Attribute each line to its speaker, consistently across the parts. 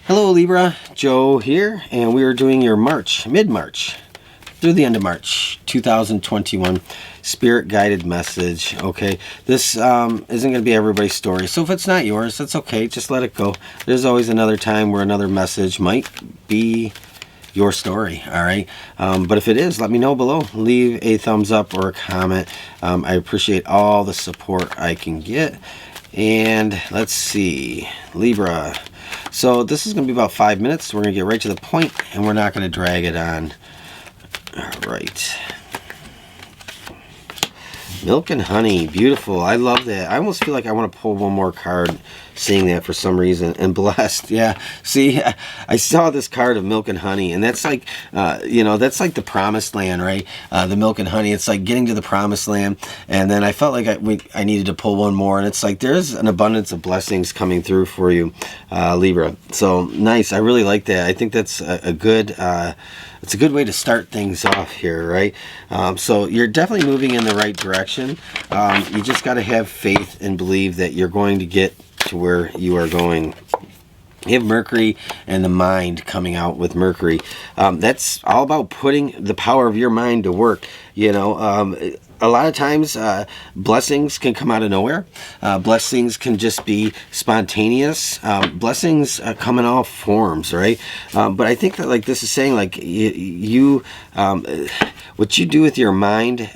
Speaker 1: Hello Libra, Joe here, and we are doing your mid-March, through the end of March 2021 Spirit Guided Message. Okay, this isn't going to be everybody's story, so if it's not yours, that's okay, just let it go. There's always another time where another message might be your story, all right? But if it is, let me know below. Leave a thumbs up or a comment. I appreciate all the support I can get. And let's see, Libra. So this is going to be about 5 minutes. We're going to get right to the point, and we're not going to drag it on. All right. Milk and honey, beautiful. I love that. I almost feel like I want to pull one more card seeing that for some reason. And blessed, yeah. See, I saw this card of milk and honey, and that's like, that's like the promised land, right? The milk and honey, it's like getting to the promised land. And then I felt like I needed to pull one more, and it's like there's an abundance of blessings coming through for you, Libra. So nice. I really like that. I think that's a good... it's a good way to start things off here, right? So you're definitely moving in the right direction. You just got to have faith and believe that you're going to get to where you are going. You have Mercury and the mind coming out with Mercury. That's all about putting the power of your mind to work. A lot of times blessings can come out of nowhere. Blessings can just be spontaneous. Blessings come in all forms, right? But I think that like this is saying like what you do with your mind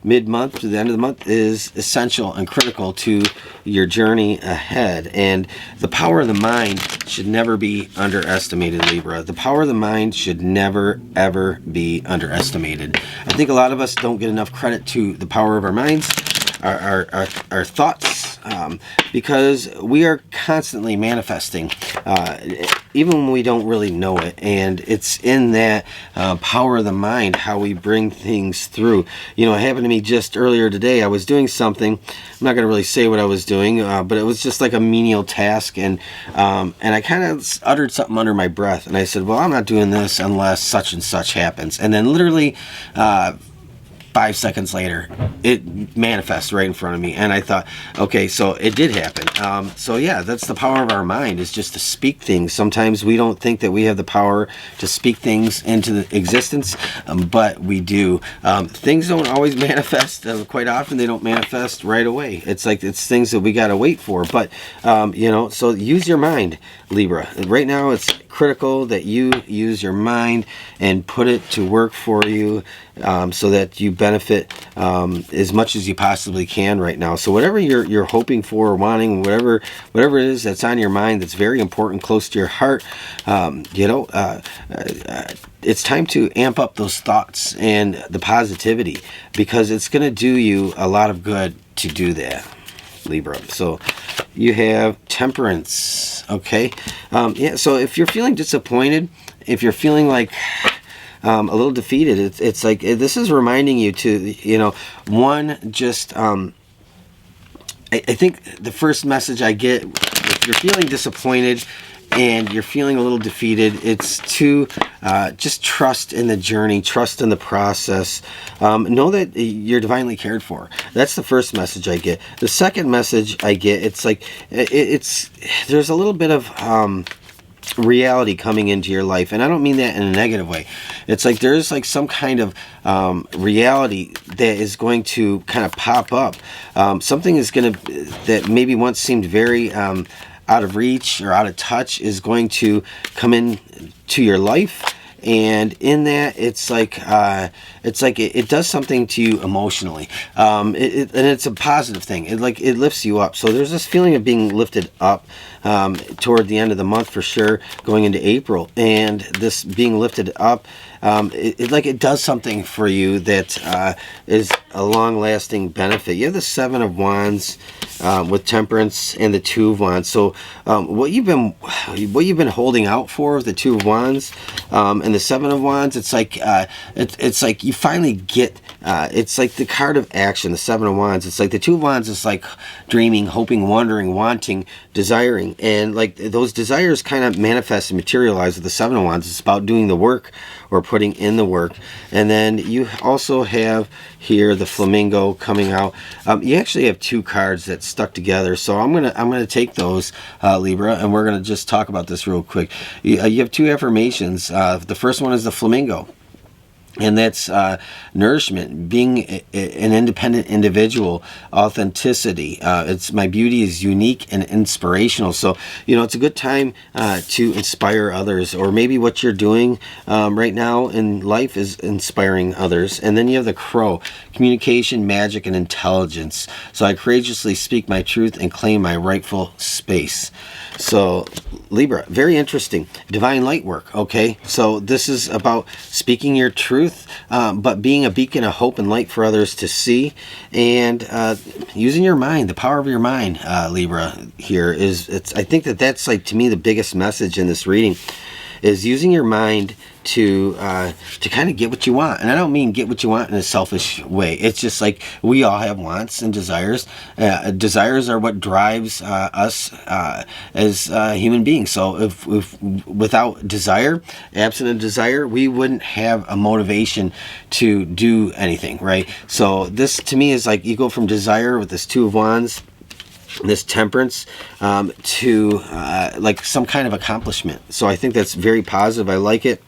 Speaker 1: mid-month to the end of the month is essential and critical to your journey ahead. And the power of the mind should never be underestimated, Libra. The power of the mind should never, ever be underestimated. I think a lot of us don't get enough credit to the power of our minds, our thoughts, because we are constantly manifesting, even when we don't really know it. And it's in that power of the mind how we bring things through. It happened to me just earlier today. I was doing something. I'm not going to really say what I was doing, but it was just like a menial task, and I kind of uttered something under my breath, and I said, well, I'm not doing this unless such and such happens. And then literally 5 seconds later, it manifests right in front of me, and I thought, okay, so it did happen. So yeah, that's the power of our mind, is just to speak things. Sometimes we don't think that we have the power to speak things into the existence, but we do. Things don't always manifest. Quite often, they don't manifest right away. It's like it's things that we gotta wait for. But so use your mind, Libra. Right now, it's critical that you use your mind and put it to work for you, so that you benefit as much as you possibly can right now. So whatever you're hoping for or wanting, whatever it is that's on your mind that's very important, close to your heart, it's time to amp up those thoughts and the positivity, because it's going to do you a lot of good to do that, Libra. So you have Temperance. Okay, so if you're feeling disappointed, if you're feeling like a little defeated, it's like this is reminding you to I think the first message I get, if you're feeling disappointed and you're feeling a little defeated, it's to just trust in the journey, trust in the process. Know that you're divinely cared for. That's the first message I get. The second message I get, it's like there's a little bit of reality coming into your life, and I don't mean that in a negative way. It's like there's like some kind of reality that is going to kind of pop up. Something is going to, that maybe once seemed very out of reach or out of touch, is going to come in to your life. And in that, it's like it does something to you emotionally, and it's a positive thing. It lifts you up. So there's this feeling of being lifted up toward the end of the month for sure, going into April, and this being lifted up, it does something for you that is a long-lasting benefit. You have the Seven of Wands with Temperance and the Two of Wands. So what you've been holding out for, the Two of Wands and the Seven of Wands, it's like you finally get, it's like the card of action, the Seven of Wands. It's like the Two of Wands is like dreaming, hoping, wondering, wanting, desiring. And like those desires kind of manifest and materialize with the Seven of Wands. It's about doing the work or putting in the work. And then you also have here the flamingo coming out. You actually have two cards that stuck together, so I'm gonna take those, Libra, and we're gonna just talk about this real quick. You have two affirmations. The first one is the flamingo. And that's nourishment, being an independent individual, authenticity. It's my beauty is unique and inspirational. So, you know, it's a good time to inspire others, or maybe what you're doing right now in life is inspiring others. And then you have the crow, communication, magic, and intelligence. So I courageously speak my truth and claim my rightful space. So Libra, very interesting. Divine light work, okay? So this is about speaking your truth, but being a beacon of hope and light for others to see, and using your mind, the power of your mind, Libra, here is, I think that's like, to me, the biggest message in this reading, is using your mind to kind of get what you want. And I don't mean get what you want in a selfish way. It's just like we all have wants and desires. Desires are what drives us as human beings. So if without desire, absent of desire, we wouldn't have a motivation to do anything, right? So this to me is like you go from desire with this Two of Wands, this temperance, to like some kind of accomplishment. So I think that's very positive. I like it.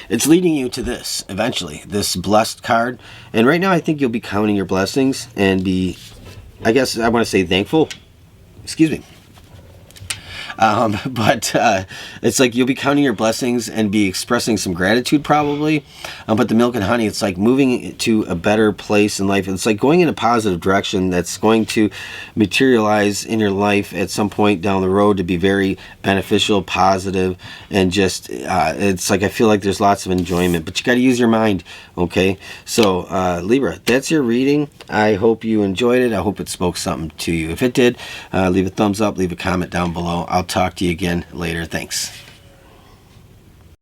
Speaker 1: It's leading you to this eventually, this blessed card. And right now I think you'll be counting your blessings and be, I guess I want to say, thankful. Excuse me. But it's like you'll be counting your blessings and be expressing some gratitude probably. But the milk and honey, it's like moving to a better place in life. It's like going in a positive direction that's going to materialize in your life at some point down the road to be very beneficial, positive, and just it's like I feel like there's lots of enjoyment. But you got to use your mind, okay? So Libra, that's your reading. I hope you enjoyed it. I hope it spoke something to you. If it did, leave a thumbs up, leave a comment down below. I'll talk to you again later. Thanks.